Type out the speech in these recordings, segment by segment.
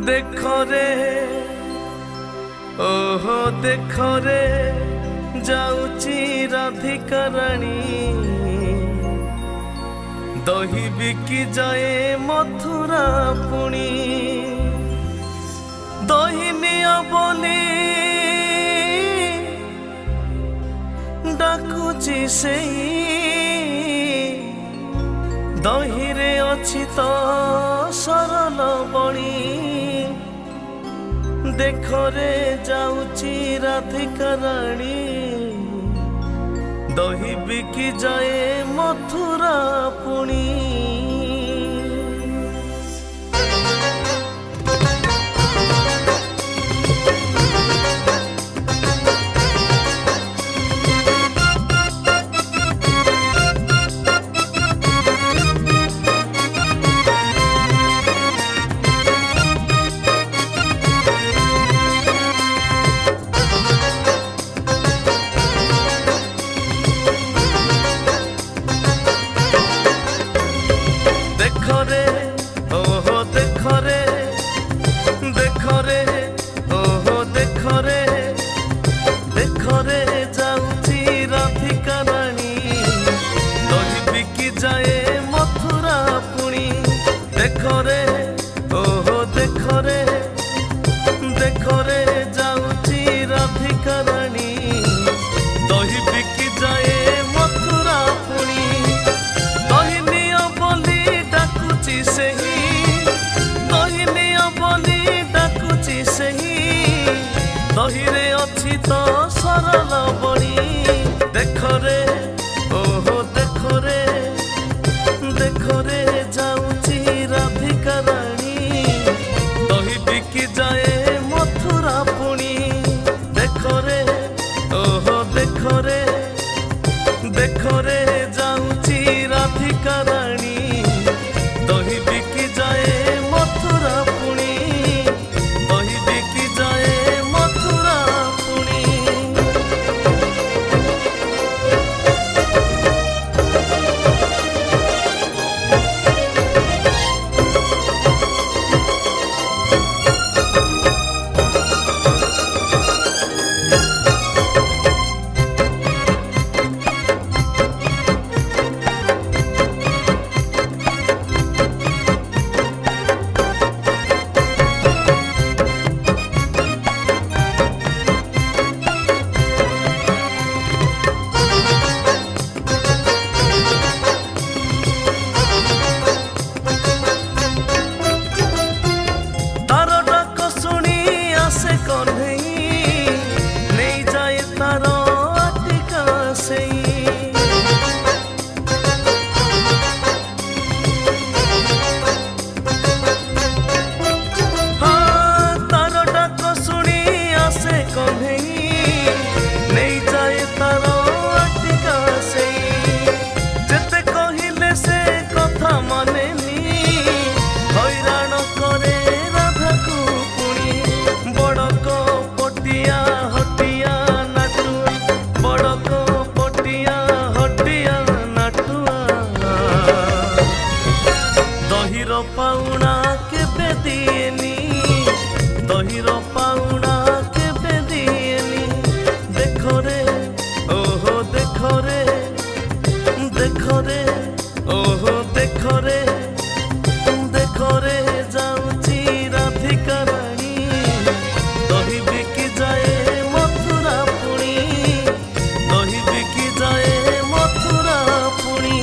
देखो रे ओहो देखो रे जाऊची राधिका रानी दही बिकी जाए मथुरा पुणी दही निया बोली डाकुची सेई दही रे अछि तो सरल बणी देखो रे जाऊची राधिका रानी दही बिकी जाए मथुरा पुणी। देखो रे ओहो देखो रे देखो रे ओहो देखो रे जाऊची राधिका रानी दही बिकी जाए मथुरा पुणी देखो रे ओहो देखो रे जाऊची राधिका रानी दही बिकी जाए मथुरा पुणी दही निया बोली सेही दही निया बोली डाकुची सेही दही रे अछि तो सरल बणी देखो रे ओहो देखो रे जाऊची राधिका रानी दही बिकी जाए मथुरा पुणी देखो रे ओहो देखो रे जाऊची राधिका रानी दही बिकी जाए मथुरा पुणी दही बिकी जाए मथुरा पुणी। पाउना केबे दिएनी दहीर पाउना केबे दिएनी देखो रे ओहो देखो रे ओहो देखो रे जाऊची राधिका रानी दही बिकी जाए मथुरा पुणी दही बिकी जाए मथुरा पुणी।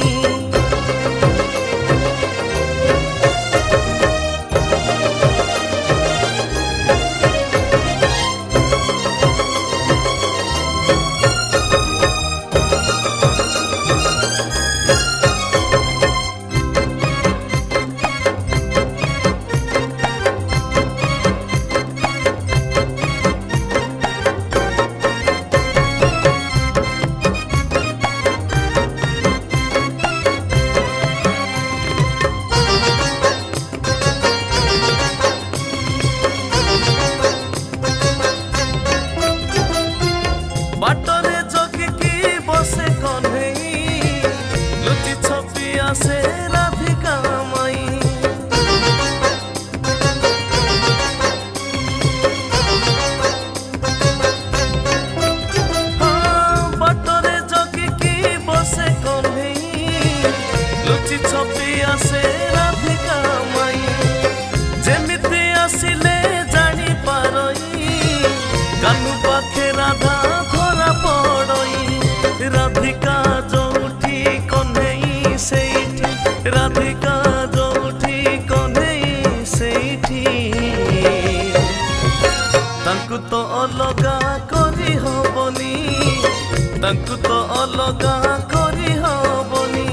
अलगा करी हबनी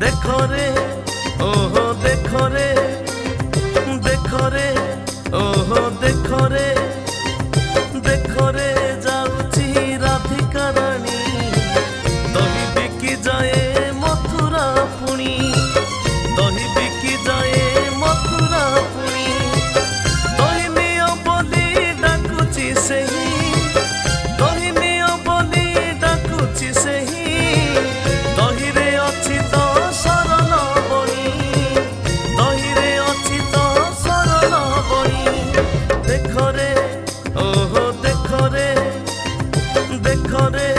देखरे ओहो देखरे देखरे ओहो देखरे देखरे जाऊची राधिका रानी दही बिकी जाए मथुरा पुणी दही बिकी जाए मथुरा पुणी दही नियो बोली डाकुची सेही दही नियो बोली डाकुची सेही दही रे अछि तो शरण बणी दही रे अछि तो शरण बणी देखरे ओहो देखरे देखरे